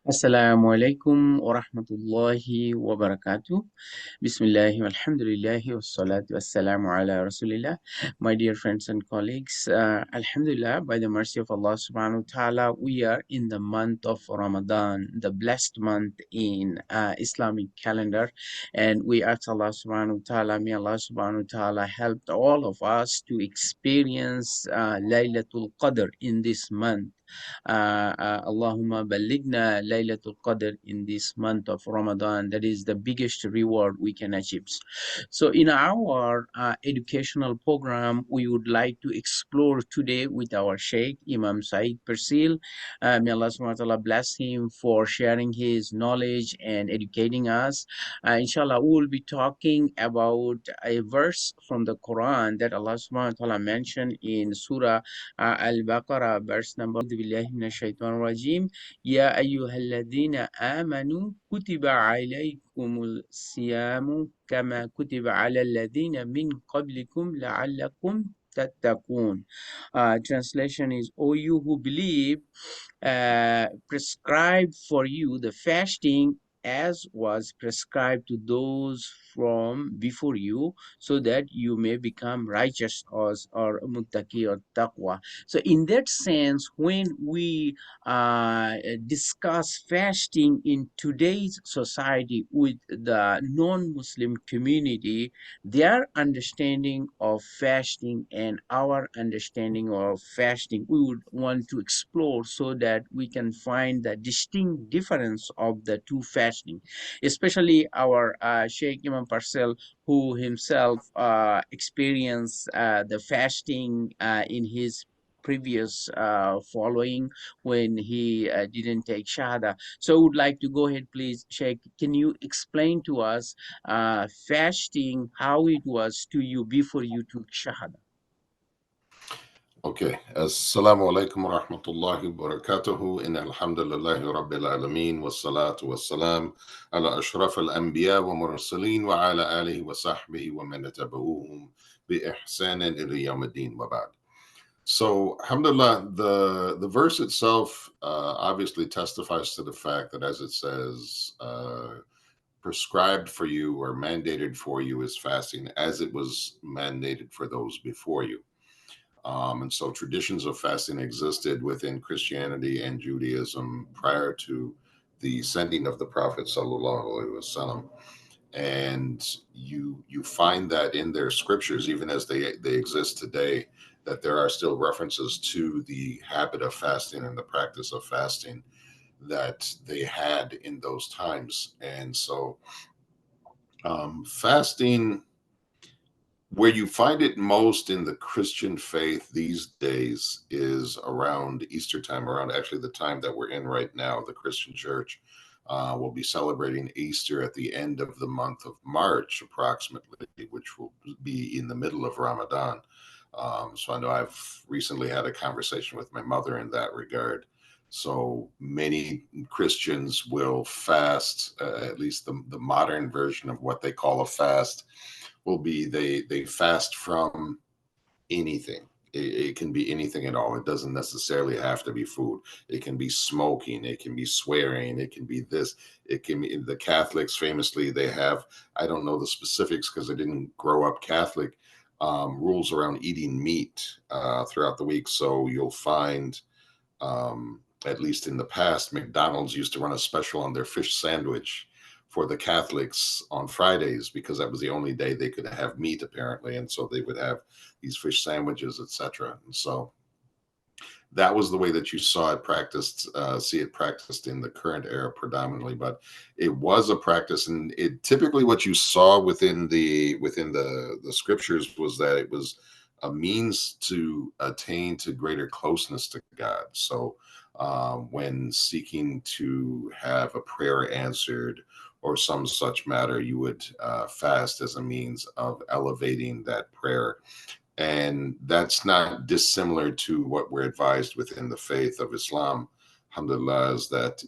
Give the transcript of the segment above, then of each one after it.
Assalamu alaikum wa rahmatullahi wa barakatuh. Bismillah walhamdulillah wa salatu wassalamu ala rasulillah. My dear friends and colleagues, Alhamdulillah, by the mercy of Allah subhanahu wa ta'ala, we are in the month of Ramadan, the blessed month in Islamic calendar. And we ask Allah subhanahu wa ta'ala, may Allah subhanahu wa ta'ala help all of us to experience Laylatul Qadr in this month. Allahumma baligna Laylatul Qadr in this month of Ramadan. That is the biggest reward we can achieve. So, in our educational program, we would like to explore today with our Sheikh Imam Said Purcell. May Allah subhanahu wa ta'ala bless him for sharing his knowledge and educating us. Inshallah, we will be talking about a verse from the Quran that Allah subhanahu wa ta'ala mentioned in Surah Al-Baqarah, verse number billahi minash shaitanir rajim. Ya ayyuhalladhina amanu kutiba alaykumul siyamu kama kutiba ala alladhina min qablikum la'allakum tattaqun. Translation is, O you who believe, prescribed for you the fasting as was prescribed to those from before you, so that you may become righteous or muttaqi or taqwa. So in that sense, when we discuss fasting in today's society with the non-Muslim community, their understanding of fasting and our understanding of fasting, we would want to explore so that we can find the distinct difference of the two fasting, especially our Sheikh Imam Purcell, who himself experienced the fasting in his previous following when he didn't take shahada. So I would like to go ahead, please, Sheikh. Can you explain to us fasting, how it was to you before you took shahada? Okay. Assalamu alaikum wa rahmatullahi wa barakatuhu. Inna alhamdulillahi rabbil alameen wa salatu wa salam ala ashraf al-anbiya wa mursaleen wa ala alihi wa sahbihi wa man tabi'uhum bi ihsanin ila yawmiddin wa ba'd. So, alhamdulillah, the verse itself obviously testifies to the fact that, as it says, prescribed for you or mandated for you is fasting as it was mandated for those before you. And so traditions of fasting existed within Christianity and Judaism prior to the sending of the Prophet sallallahu alaihi wasallam. And you find that in their scriptures, even as they exist today, that there are still references to the habit of fasting and the practice of fasting that they had in those times. And so fasting, where you find it most in the Christian faith these days, is around Easter time, around actually the time that we're in right now. The Christian church will be celebrating Easter at the end of the month of March, approximately, which will be in the middle of Ramadan. So I know I've recently had a conversation with my mother in that regard. So many Christians will fast, at least the modern version of what they call a fast will be they fast from anything. It can be anything at all. It doesn't necessarily have to be food. It can be smoking. It can be swearing. It can be this. It can be the Catholics famously. They have, I don't know the specifics because I didn't grow up Catholic, rules around eating meat throughout the week. So you'll find, at least in the past, McDonald's used to run a special on their fish sandwich for the Catholics on Fridays because that was the only day they could have meat apparently, and so they would have these fish sandwiches, etc. And so that was the way that you saw it practiced, see it practiced in the current era predominantly. But it was a practice, and it typically what you saw within the scriptures was that it was a means to attain to greater closeness to God. So when seeking to have a prayer answered or some such matter, you would fast as a means of elevating that prayer. And that's not dissimilar to what we're advised within the faith of Islam. Alhamdulillah, is that,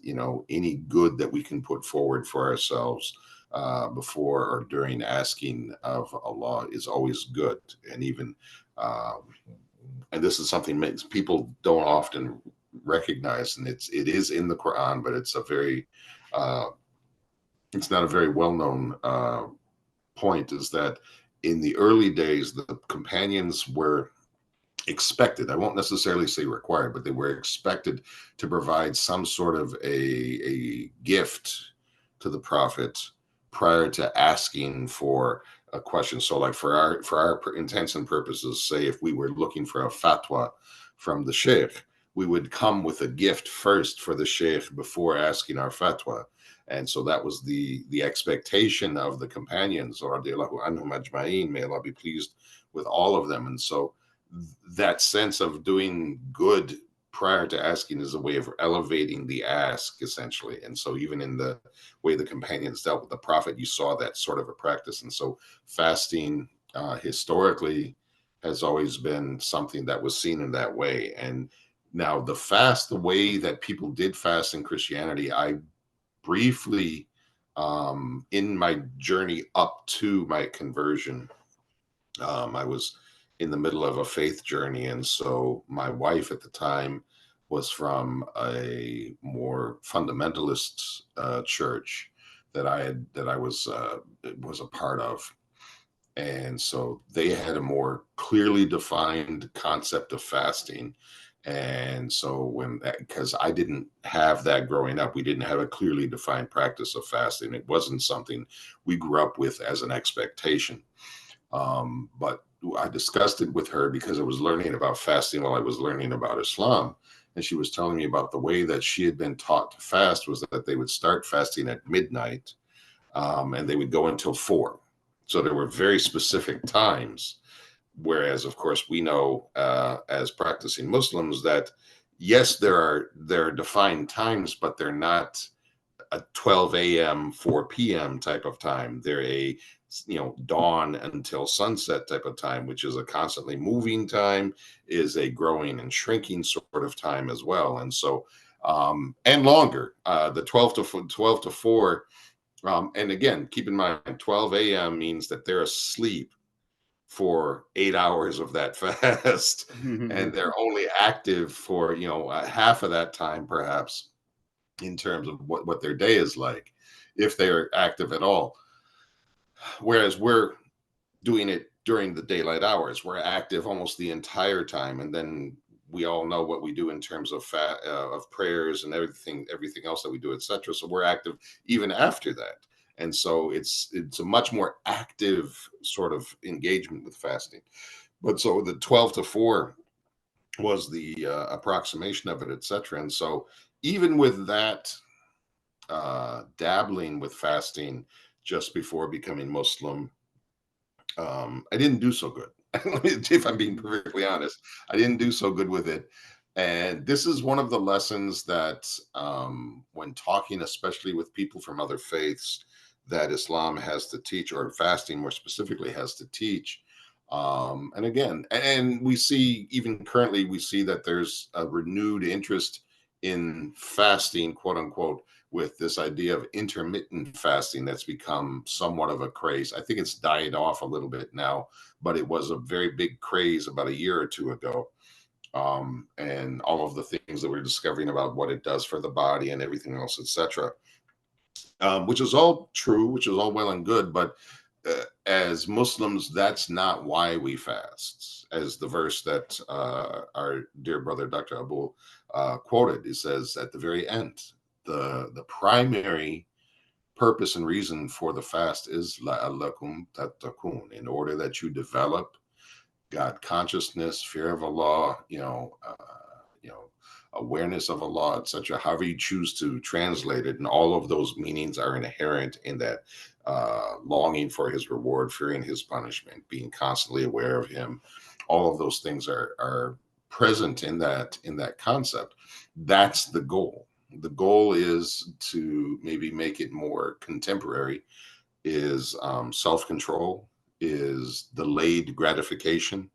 any good that we can put forward for ourselves before or during asking of Allah is always good. And even, and this is something makes people don't often recognize, and it is in the Quran, but it's uh, not a very well known point. Is that in the early days, the companions were expected, I won't necessarily say required, but they were expected to provide some sort of a gift to the prophet prior to asking for a question. So like for our intents and purposes, say if we were looking for a fatwa from the sheikh, we would come with a gift first for the sheikh before asking our fatwa. And so that was the expectation of the companions, or anhum ajma'in, may Allah be pleased with all of them. And so that sense of doing good prior to asking is a way of elevating the ask, essentially. And so even in the way the companions dealt with the prophet, you saw that sort of a practice. And so fasting historically has always been something that was seen in that way. And now the way that people did fast in Christianity, I briefly, in my journey up to my conversion, I was in the middle of a faith journey, and so my wife at the time was from a more fundamentalist church that I was a part of, and so they had a more clearly defined concept of fasting. And so because I didn't have that growing up, we didn't have a clearly defined practice of fasting. It wasn't something we grew up with as an expectation. But I discussed it with her because I was learning about fasting while I was learning about Islam. And she was telling me about the way that she had been taught to fast was that they would start fasting at midnight, and they would go until 4. So there were very specific times. Whereas, of course, we know as practicing Muslims that, yes, there are defined times, but they're not a 12 a.m., 4 p.m. type of time. They're a dawn until sunset type of time, which is a constantly moving time, is a growing and shrinking sort of time as well. And so, and longer, the 12 to 4. And again, keep in mind, 12 a.m. means that they're asleep for 8 hours of that fast, and they're only active for half of that time, perhaps, in terms of what their day is like, if they're active at all. Whereas we're doing it during the daylight hours. We're active almost the entire time, and then we all know what we do in terms of of prayers and everything else that we do, etc. So we're active even after that, and so it's a much more active sort of engagement with fasting. But so the 12 to 4 was the approximation of it, etc. And so even with that dabbling with fasting just before becoming Muslim, I didn't do so good. If I'm being perfectly honest, I didn't do so good with it. And this is one of the lessons that, when talking, especially with people from other faiths, that Islam has to teach, or fasting more specifically has to teach. And again, and we see even currently, we see that there's a renewed interest in fasting, quote unquote, with this idea of intermittent fasting that's become somewhat of a craze. I think it's died off a little bit now, but it was a very big craze about a year or two ago. And all of the things that we're discovering about what it does for the body and everything else, etc., which is all true, which is all well and good, but as Muslims, that's not why we fast. As the verse that our dear brother Dr. Abul quoted, he says at the very end, the primary purpose and reason for the fast is la'allakum tattaqun, in order that you develop God consciousness, fear of Allah, awareness of Allah, etc. However you choose to translate it, and all of those meanings are inherent in that longing for His reward, fearing His punishment, being constantly aware of Him. All of those things are present in that concept. That's the goal. The goal is to maybe make it more contemporary. Is self-control, is delayed gratification.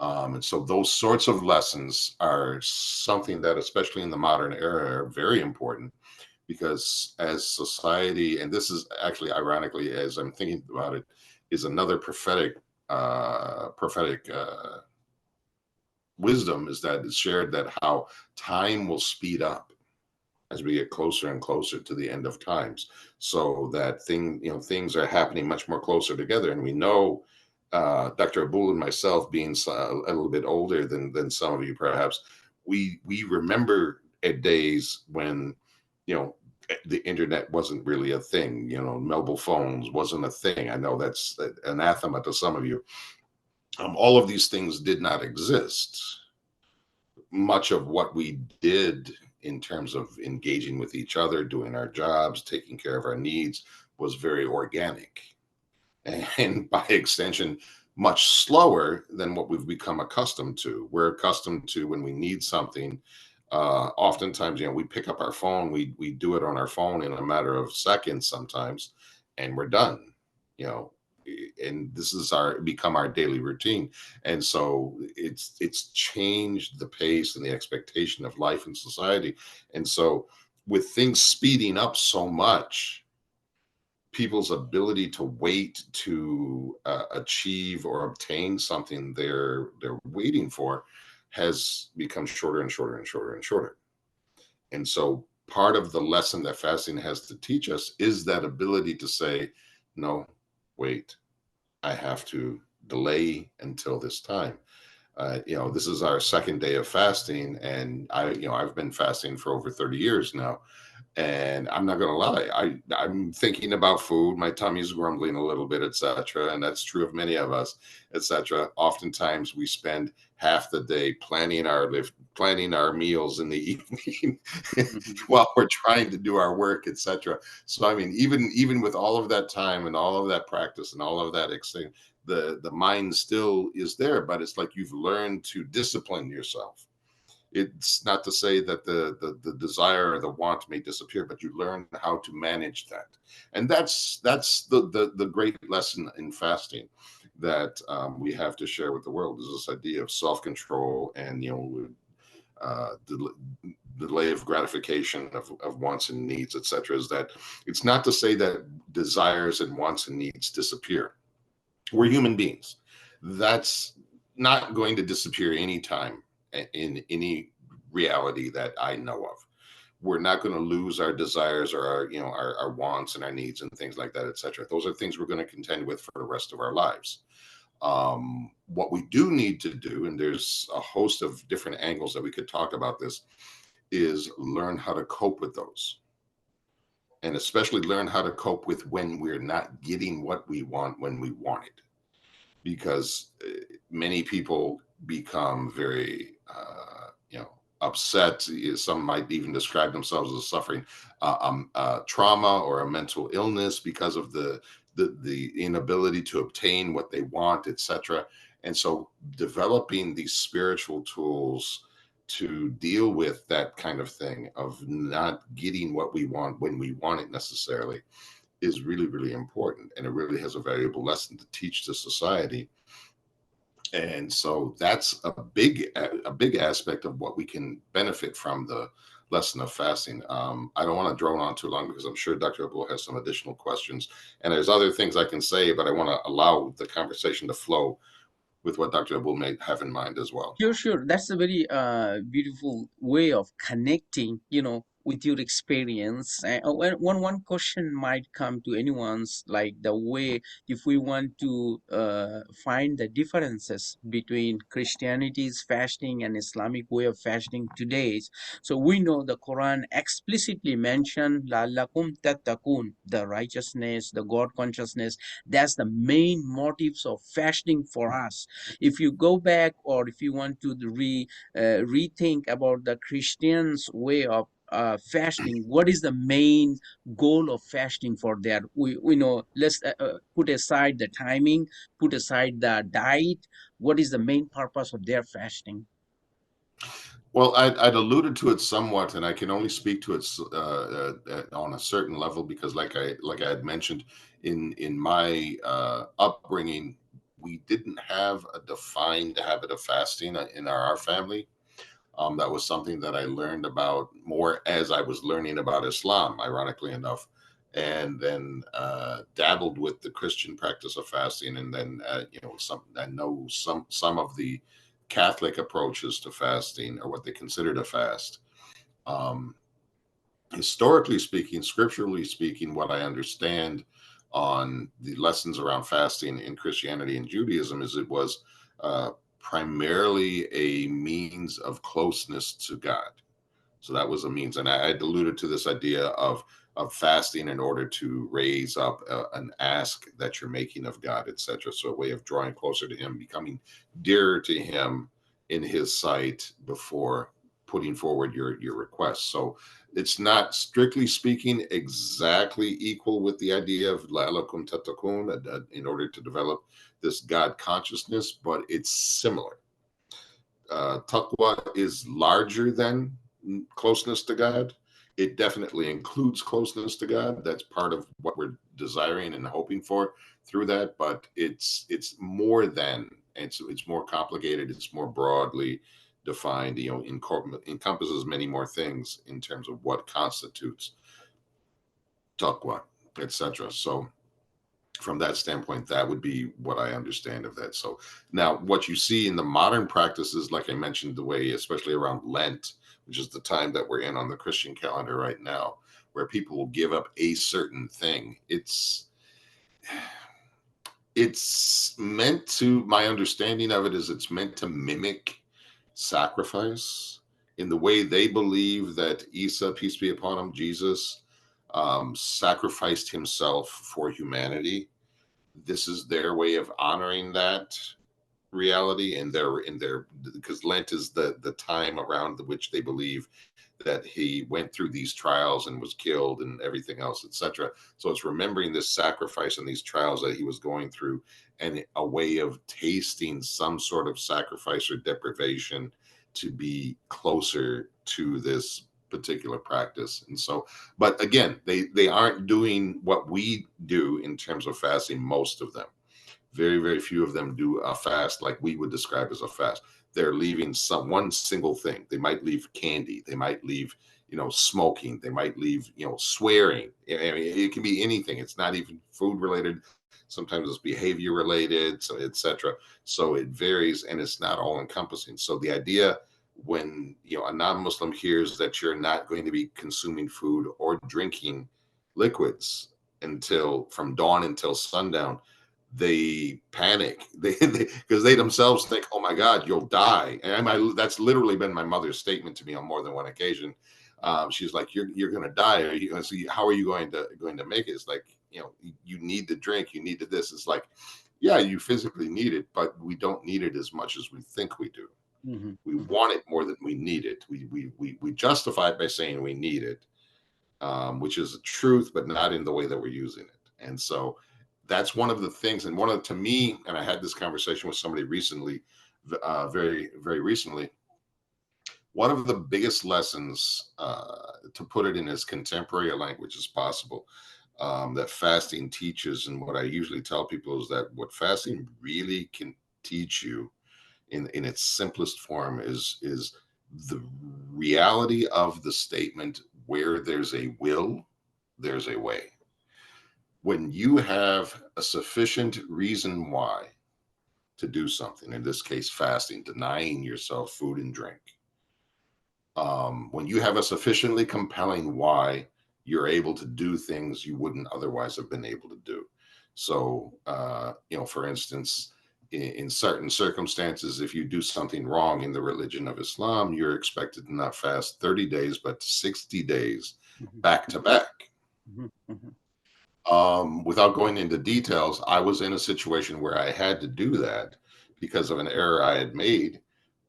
And so those sorts of lessons are something that, especially in the modern era, are very important, because as society, and this is actually ironically, as I'm thinking about it, is another prophetic wisdom is that it's shared that how time will speed up as we get closer and closer to the end of times, so that things are happening much more closer together. And we know, Dr. Abul and myself being a little bit older than some of you perhaps, we remember days when, you know, the internet wasn't really a thing, mobile phones wasn't a thing. I know that's anathema to some of you. All of these things did not exist. Much of what we did in terms of engaging with each other, doing our jobs, taking care of our needs, was very organic. And by extension, much slower than what we've become accustomed to. We're accustomed to, when we need something, oftentimes, we pick up our phone, we do it on our phone in a matter of seconds sometimes, and we're done. You know, and this is become our daily routine. And so it's changed the pace and the expectation of life in society. And so, with things speeding up so much, people's ability to wait to achieve or obtain something they're waiting for has become shorter and shorter and shorter and shorter. And so, part of the lesson that fasting has to teach us is that ability to say, no, wait, I have to delay until this time. This is our second day of fasting, and I've been fasting for over 30 years now. And I'm not gonna lie, I'm thinking about food. My tummy's grumbling a little bit, etc. And that's true of many of us, etc. Oftentimes, we spend half the day planning our meals in the evening while we're trying to do our work, etc. So, I mean, even with all of that time and all of that practice and all of that extent, the mind still is there. But it's like you've learned to discipline yourself. It's not to say that the desire or the want may disappear, but you learn how to manage that. And that's the great lesson in fasting that we have to share with the world, is this idea of self-control and delay of gratification of wants and needs, etc. Is that it's not to say that desires and wants and needs disappear. We're human beings. That's not going to disappear anytime in any reality that I know of. We're not going to lose our desires or our wants and our needs and things like that, etc. Those are things we're going to contend with for the rest of our lives. What we do need to do, and there's a host of different angles that we could talk about this, is learn how to cope with those. And especially learn how to cope with when we're not getting what we want when we want it. Because many people become very, upset. Some might even describe themselves as suffering trauma or a mental illness because of the inability to obtain what they want, etc. And so, developing these spiritual tools to deal with that kind of thing of not getting what we want when we want it necessarily is really, really important. And it really has a valuable lesson to teach to society. And so that's a big aspect of what we can benefit from the lesson of fasting. I don't want to drone on too long because I'm sure Dr. Abul has some additional questions, and there's other things I can say, but I want to allow the conversation to flow with what Dr. Abul may have in mind as well. Sure, sure. That's a very beautiful way of connecting, with your experience. One question might come to anyone's, like the way, if we want to find the differences between Christianity's fasting and Islamic way of fasting today's. So we know the Quran explicitly mentioned "La'allakum tattaqun," the righteousness, the God consciousness. That's the main motives of fasting for us. If you go back, or if you want to rethink about the Christians way of fasting, what is the main goal of fasting for that? We know, let's put aside the timing, put aside the diet. What is the main purpose of their fasting? Well, I'd alluded to it somewhat, and I can only speak to it on a certain level because, like I had mentioned, in my upbringing, we didn't have a defined habit of fasting in our family. That was something that I learned about more as I was learning about Islam, ironically enough, and then dabbled with the Christian practice of fasting, and then I know some of the Catholic approaches to fasting, or what they considered a fast. Um, Historically speaking, scripturally speaking, what I understand on the lessons around fasting in Christianity and Judaism is it was primarily a means of closeness to God. So that was a means, and I alluded to this idea of fasting in order to raise up an ask that you're making of God, etc. So a way of drawing closer to Him, becoming dearer to Him in His sight before putting forward your requests. So it's not, strictly speaking, exactly equal with the idea of la'alakum tatakun, in order to develop this God consciousness, but it's similar. Taqwa is larger than closeness to God. It definitely includes closeness to God. That's part of what we're desiring and hoping for through that. But it's more than, it's more complicated. It's more broadly defined. Encompasses many more things in terms of what constitutes taqwa, etc. So from that standpoint, that would be what I understand of that. So now what you see in the modern practices, like I mentioned, the way, especially around Lent, which is the time that we're in on the Christian calendar right now, where people will give up a certain thing. It's meant to, my understanding of it is it's meant to mimic sacrifice in the way they believe that Isa, peace be upon him, Jesus, sacrificed himself for humanity. This is their way of honoring that reality, and their because Lent is the time around which they believe that he went through these trials and was killed and everything else, etc. So it's remembering this sacrifice and these trials that he was going through, and a way of tasting some sort of sacrifice or deprivation to be closer to this particular practice. And so, but again, they aren't doing what we do in terms of fasting. Most of them, very, very few of them do a fast like we would describe as a fast. They're leaving one single thing. They might leave candy. They might leave, smoking. They might leave, swearing. I mean, it can be anything. It's not even food related. Sometimes it's behavior related, so etc. So it varies, and it's not all encompassing. So the idea, when a non-Muslim hears that you're not going to be consuming food or drinking liquids until from dawn until sundown, they panic. They because they themselves think, "Oh my God, you'll die." And that's literally been my mother's statement to me on more than one occasion. She's like, "You're going to die. Are you going to see? How are you going to make it?" It's like, you need to drink. You need to this. It's like, yeah, you physically need it, but we don't need it as much as we think we do. Mhm, We mhm, want it more than we need it. We justify it by saying we need it, which is a truth, but not in the way that we're using it. And so that's one of the things. And to me, and I had this conversation with somebody recently, very, very recently, one of the biggest lessons, to put it in as contemporary a language as possible, that fasting teaches, and what I usually tell people is that what fasting really can teach you in its simplest form is the reality of the statement, where there's a will, there's a way. When you have a sufficient reason why to do something, in this case fasting, denying yourself food and drink, when you have a sufficiently compelling why, you're able to do things you wouldn't otherwise have been able to do. So, for instance, in certain circumstances, if you do something wrong in the religion of Islam, you're expected to not fast 30 days, but 60 days mhm, back to back. mhm, mhm, Without going into details, I was in a situation where I had to do that because of an error I had made.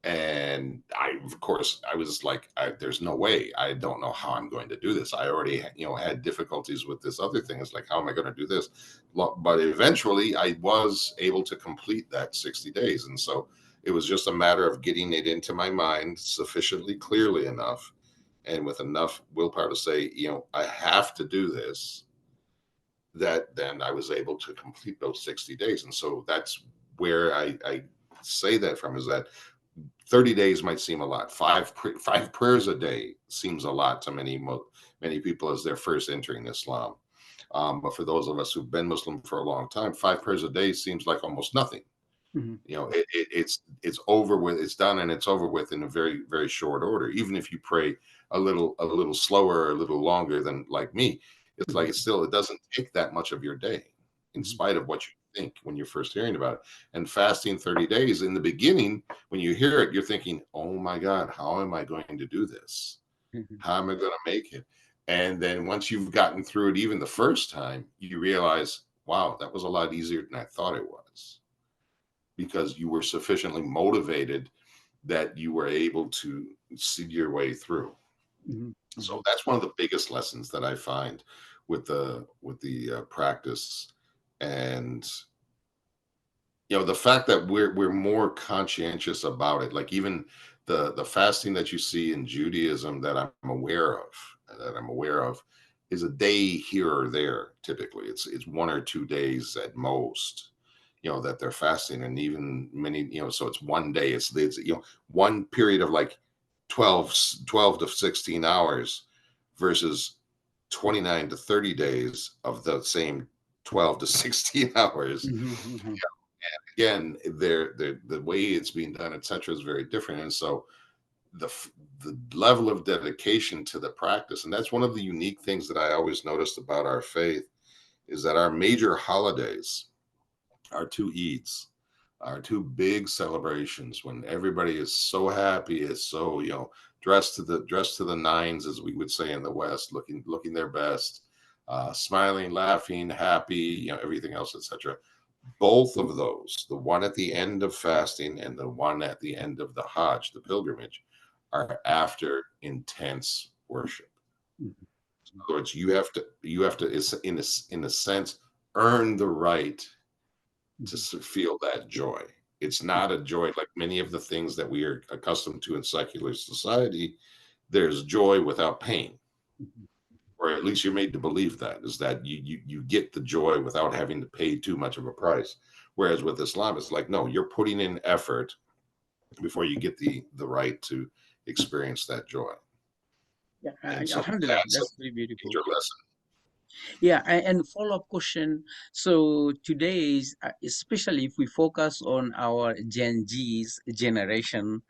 And of course, I was like, there's no way. I don't know how I'm going to do this. I already, had difficulties with this other thing. It's like, how am I going to do this? But eventually, I was able to complete that 60 days. And so it was just a matter of getting it into my mind sufficiently clearly enough, and with enough willpower to say, I have to do this, that then I was able to complete those 60 days. And so that's where I say that from, is that 30 days might seem a lot. Five prayers a day seems a lot to many people as they're first entering Islam. But for those of us who've been Muslim for a long time, 5 prayers a day seems like almost nothing. mhm, It's it's over with, it's done, and it's over with in a very, very short order. Even if you pray a little slower, a little longer than like me, it's like it doesn't take that much of your day, in spite of what you think when you're first hearing about it. And fasting 30 days in the beginning, when you hear it, you're thinking, oh my God, how am I going to do this? How am I going to make it? And then once you've gotten through it, even the first time, you realize, wow, that was a lot easier than I thought it was, because you were sufficiently motivated that you were able to see your way through. So that's one of the biggest lessons that I find with the practice. And the fact that we're more conscientious about it, like even the fasting that you see in Judaism that I'm aware of is a day here or there. Typically it's 1 or 2 days at most, that they're fasting. And even many, so it's one day, it's one period of like 12 to 16 hours versus 29 to 30 days of the same 12 to 16 hours. Again, the way it's being done, etc., is very different. And so the the level of dedication to the practice, and that's one of the unique things that I always noticed about our faith, is that our major holidays, our two Eids, our two big celebrations, when everybody is so happy, is so dressed to the nines, as we would say in the West, looking their best, smiling, laughing, happy, everything else, etc. Both of those, the one at the end of fasting and the one at the end of the Hajj, the pilgrimage, are after intense worship. In other words, you have to in a sense earn the right to feel that joy. It's not a joy like many of the things that we are accustomed to in secular society. There's joy without pain, or at least you're made to believe that, is that you get the joy without having to pay too much of a price. Whereas with Islam, it's like, no, you're putting in effort before you get the right to experience that joy. Yeah, And so Alhamdulillah, that's a that's very beautiful. major lesson. Yeah, and follow-up question. So today's, especially if we focus on our Gen Z's generation,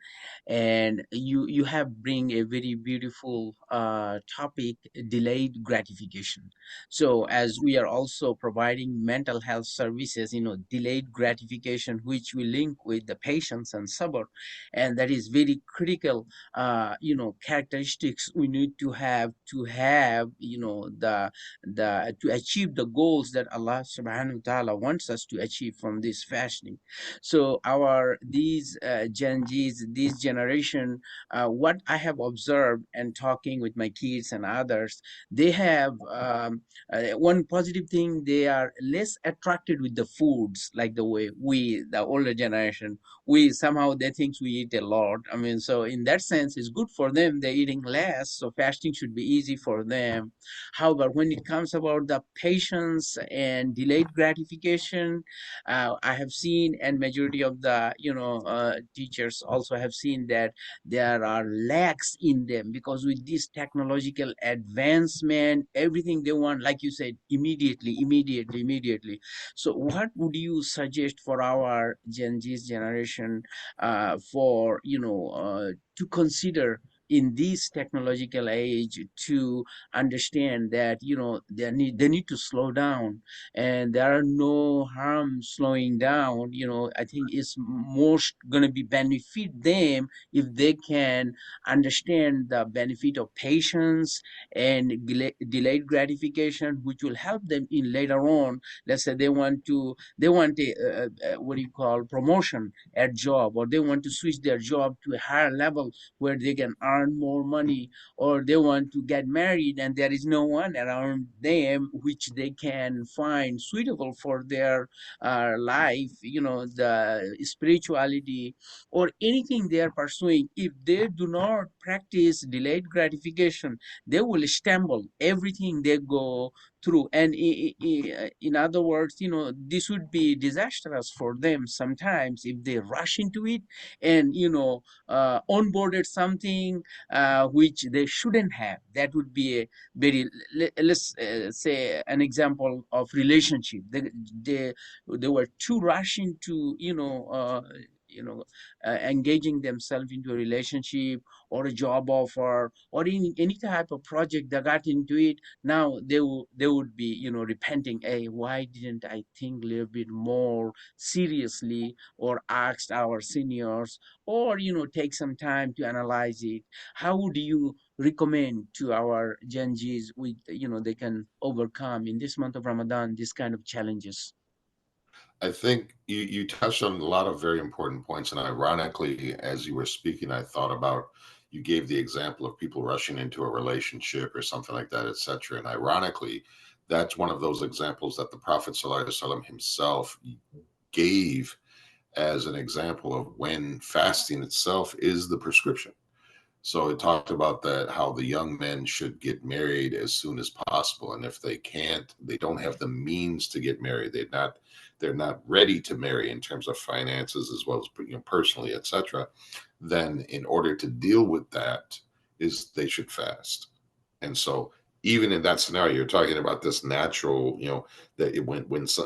and you have bring a very beautiful topic, delayed gratification. So as we are also providing mental health services, delayed gratification, which we link with the patients and sabr, and that is very critical characteristics we need to have to achieve the goals that Allah subhanahu wa ta'ala wants us to achieve from this fasting. So our these Gen Z's, this generation, what I have observed and talking with my kids and others, they have one positive thing: they are less attracted with the foods like the way we, the older generation, we somehow they think we eat a lot. I mean, so in that sense, it's good for them. They're eating less, so fasting should be easy for them. However, when it comes about the patience and delayed gratification, I have seen, and majority of the teachers also have seen that there are lacks in them, because with this technological advancement, everything they want, like you said, immediately, immediately, immediately. So, what would you suggest for our Gen Z's generation, for to consider in this technological age, to understand that they need to slow down, and there are no harm slowing down. I think it's most going to be benefit them if they can understand the benefit of patience and delayed gratification, which will help them in later on. Let's say they want a what do you call, promotion at job, or they want to switch their job to a higher level where they can earn more money, or they want to get married and there is no one around them which they can find suitable for their life, the spirituality or anything they are pursuing. If they do not practice delayed gratification, they will stumble everything they go through. And in other words, this would be disastrous for them sometimes if they rush into it and onboarded something which they shouldn't have. That would be a very, let's say an example of relationship. They were too rushing to engaging themselves into a relationship or a job offer or in any type of project they got into it. Now they would be repenting, hey, why didn't I think a little bit more seriously or asked our seniors or take some time to analyze it. How would you recommend to our Gen Zs with they can overcome in this month of Ramadan this kind of challenges? I think you touched on a lot of very important points. And ironically, as you were speaking, I thought about, you gave the example of people rushing into a relationship or something like that, etc. And ironically, that's one of those examples that the Prophet ﷺ himself gave as an example of when fasting itself is the prescription. So it talked about that, how the young men should get married as soon as possible, and if they can't, they don't have the means to get married. They're not ready to marry in terms of finances as well as personally, etc. Then, in order to deal with that, is they should fast. And so, even in that scenario, you're talking about this natural, that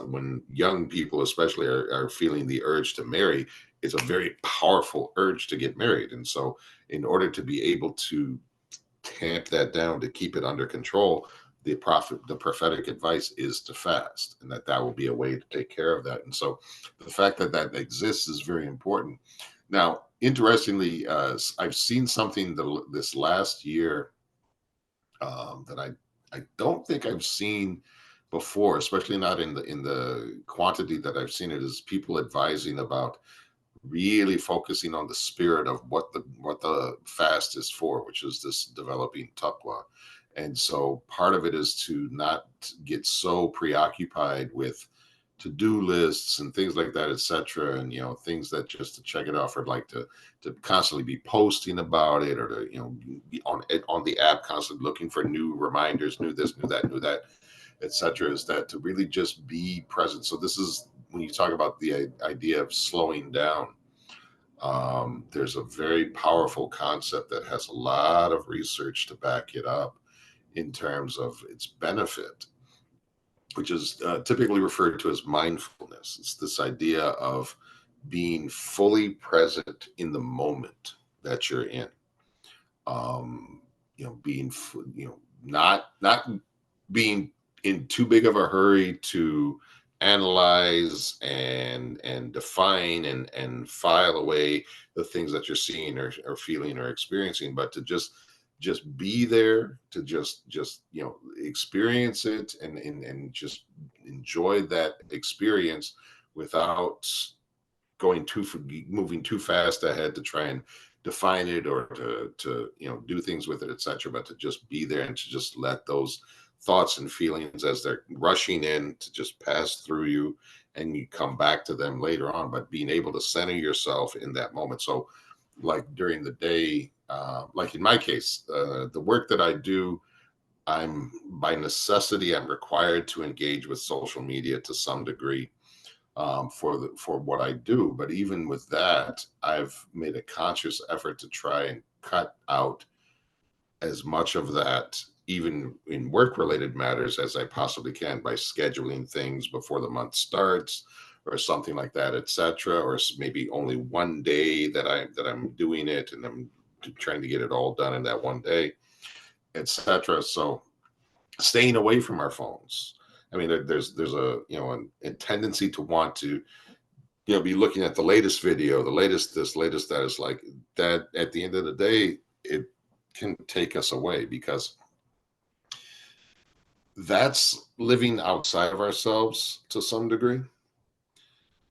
when young people, especially, are feeling the urge to marry, it's a very powerful urge to get married. And so, in order to be able to tamp that down, to keep it under control, the prophetic advice is to fast, and that will be a way to take care of that. And so, the fact that that exists is very important. Now, interestingly, I've seen something this last year that I don't think I've seen before, especially not in the quantity that I've seen it, is people advising about really focusing on the spirit of what the fast is for, which is this developing taqwa. And so part of it is to not get so preoccupied with to-do lists and things like that, etc. And things that just to check it off, or like to constantly be posting about it, or to be on the app constantly looking for new reminders, new this, new that, etc. Is that to really just be present. So this is when you talk about the idea of slowing down. There's a very powerful concept that has a lot of research to back it up in terms of its benefit, which is typically referred to as mindfulness. It's this idea of being fully present in the moment that you're in. Being, not being in too big of a hurry to analyze and define and file away the things that you're seeing or feeling or experiencing, but to just be there, to just experience it and just enjoy that experience without moving too fast ahead to try and define it, or to do things with it, etc. But to just be there and to just let those thoughts and feelings, as they're rushing in, to just pass through you, and you come back to them later on. But being able to center yourself in that moment. So, like during the day, like in my case, the work that I do, I'm by necessity, I'm required to engage with social media to some degree, for what I do. But even with that, I've made a conscious effort to try and cut out as much of that, even in work related matters, as I possibly can, by scheduling things before the month starts or something like that, etc. Or maybe only one day that I'm doing it, and I'm trying to get it all done in that one day, etc. So staying away from our phones. I mean, there's a tendency to want to be looking at the latest video, the latest this, latest that. Is like that. At the end of the day, it can take us away, because that's living outside of ourselves to some degree.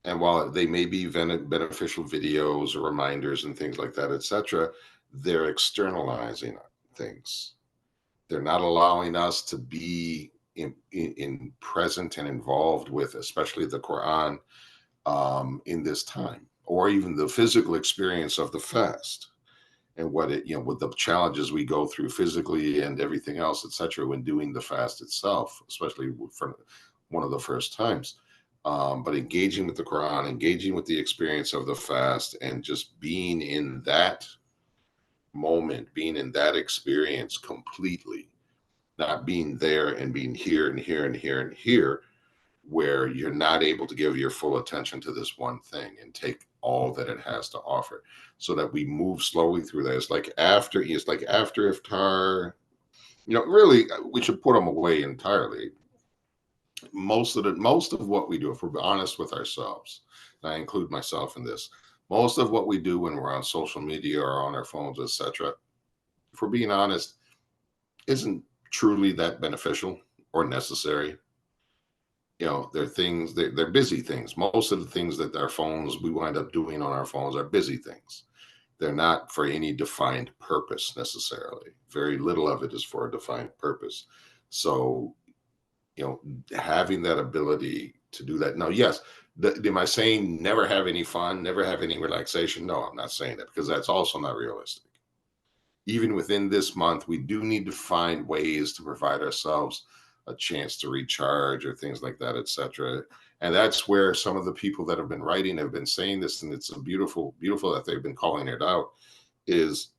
And while they may be beneficial videos or reminders and things like that, etc., they're externalizing things. They're not allowing us to be in present and involved with, especially the Quran, in this time, or even the physical experience of the fast, and what it, with the challenges we go through physically and everything else, etc., when doing the fast itself, especially for one of the first times. But engaging with the Quran, engaging with the experience of the fast, and just being in that moment, being in that experience completely, not being there and being here and here and here and here, where you're not able to give your full attention to this one thing and take all that it has to offer, so that we move slowly through that. It's like after iftar. Really, we should put them away entirely. Most of what we do, if we're honest with ourselves, and I include myself in this, most of what we do when we're on social media or on our phones, etc., if we're being honest, isn't truly that beneficial or necessary. They're things, they're busy things. Most of the things that our phones, we wind up doing on our phones, are busy things. They're not for any defined purpose necessarily. Very little of it is for a defined purpose. So, having that ability to do that. Now, yes, am I saying never have any fun, never have any relaxation? No, I'm not saying that, because that's also not realistic. Even within this month, we do need to find ways to provide ourselves a chance to recharge or things like that, etc. And that's where some of the people that have been writing have been saying this, and it's a beautiful, beautiful that they've been calling it out. This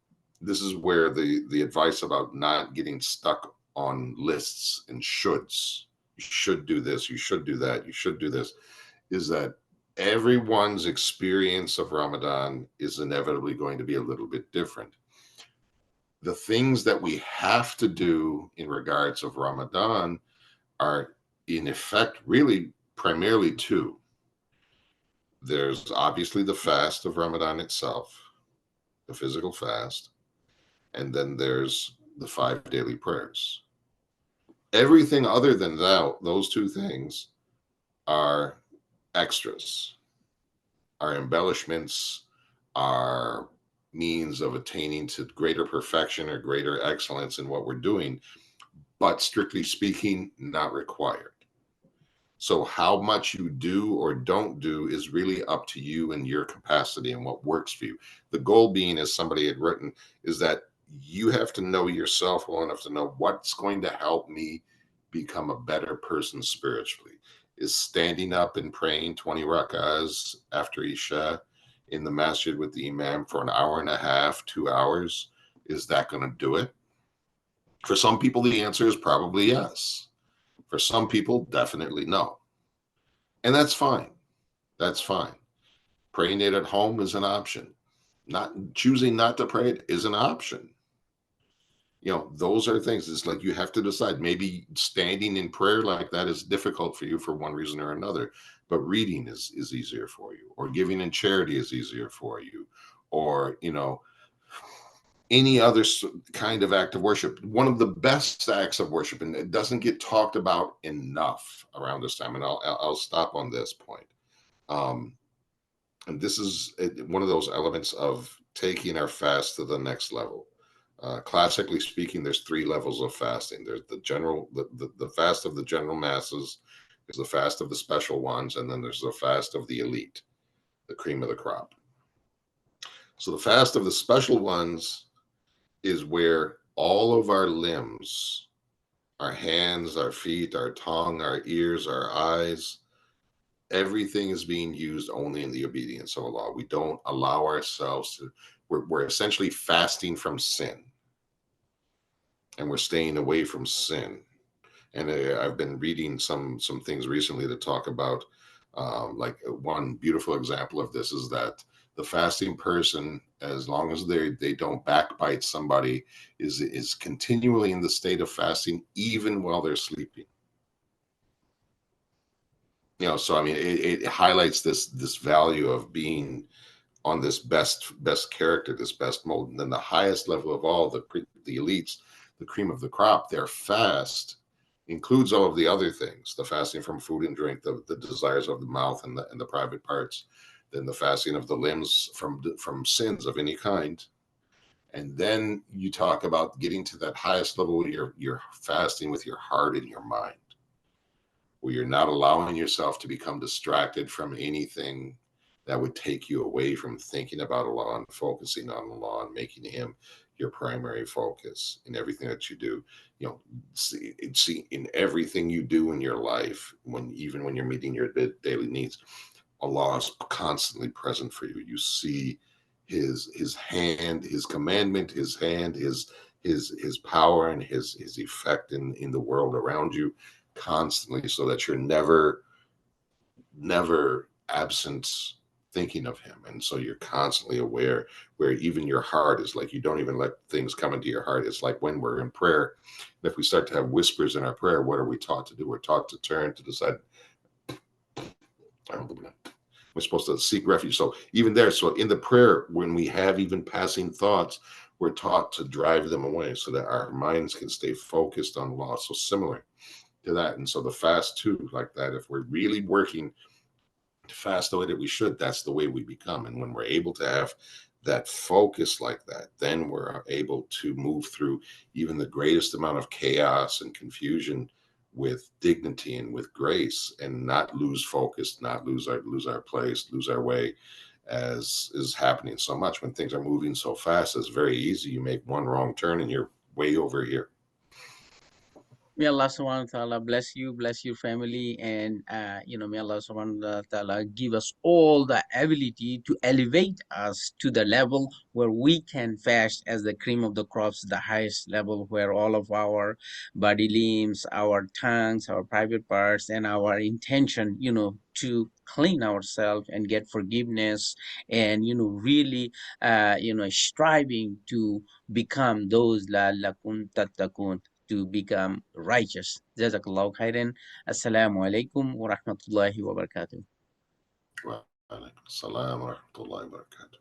is where the advice about not getting stuck on lists and shoulds. You should do this, you should do that, you should do this, is that everyone's experience of Ramadan is inevitably going to be a little bit different. The things that we have to do in regards of Ramadan are, in effect, really primarily two. There's obviously the fast of Ramadan itself, the physical fast, and then there's the 5 daily prayers. Everything other than that, those two things, are extras, are embellishments, are means of attaining to greater perfection or greater excellence in what we're doing, but strictly speaking, not required. So how much you do or don't do is really up to you and your capacity and what works for you. The goal being, as somebody had written, is that you have to know yourself well enough to know what's going to help me become a better person spiritually. Is standing up and praying 20 rak'ahs after Isha in the masjid with the Imam for an hour and a half, 2 hours, is that going to do it? For some people, the answer is probably yes. For some people, definitely no. And that's fine. That's fine. Praying it at home is an option. Not choosing not to pray it is an option. Those are things. It's like you have to decide. Maybe standing in prayer like that is difficult for you for one reason or another, but reading is easier for you, or giving in charity is easier for you, or any other kind of act of worship. One of the best acts of worship, and it doesn't get talked about enough around this time, and I'll stop on this point. And this is one of those elements of taking our fast to the next level. Classically speaking, there's 3 levels of fasting. There's the fast of the general masses, there's the fast of the special ones, and then there's the fast of the elite, the cream of the crop. So the fast of the special ones is where all of our limbs, our hands, our feet, our tongue, our ears, our eyes, everything is being used only in the obedience of Allah. We don't allow ourselves to, we're essentially fasting from sin, and we're staying away from sin. And I've been reading some things recently that talk about, like one beautiful example of this is that the fasting person, as long as they don't backbite somebody, is continually in the state of fasting even while they're sleeping. So I mean, it highlights this value of being on this best character, this best mode. And then the highest level of all, the elites, the cream of the crop, their fast includes all of the other things: the fasting from food and drink, the desires of the mouth and the private parts, then the fasting of the limbs from sins of any kind. And then you talk about getting to that highest level where you're fasting with your heart and your mind, where you're not allowing yourself to become distracted from anything that would take you away from thinking about Allah and focusing on Allah and making Him your primary focus in everything that you do. See in everything you do in your life, even when you're meeting your daily needs, Allah is constantly present for you. You see His hand, His commandment, His hand, His power, and His effect in the world around you constantly, so that you're never absent thinking of him. And so you're constantly aware, where even your heart is like, you don't even let things come into your heart. It's like when we're in prayer, if we start to have whispers in our prayer, what are we taught to do? We're taught to turn to the side. We're supposed to seek refuge. So even there, so in the prayer, when we have even passing thoughts, we're taught to drive them away so that our minds can stay focused on law. So similar to that. And so the fast too, like that, if we're really working to fast the way that we should, that's the way we become. And when we're able to have that focus like that, then we're able to move through even the greatest amount of chaos and confusion with dignity and with grace, and not lose focus, not lose our place, lose our way, as is happening so much when things are moving so fast. It's very easy. You make one wrong turn and you're way over here. May Allah subhanahu wa ta'ala bless you, bless your family, and may Allah subhanahu wa ta'ala give us all the ability to elevate us to the level where we can fast as the cream of the crops, the highest level, where all of our body limbs, our tongues, our private parts, and our intention, to clean ourselves and get forgiveness, and really striving to become those la'allakum tattaqun, to become righteous. Jazakallahu khairan. Assalamu alaikum wa rahmatullahi wa barakatuh. Wa alaikum salam wa rahmatullahi wa barakatuh.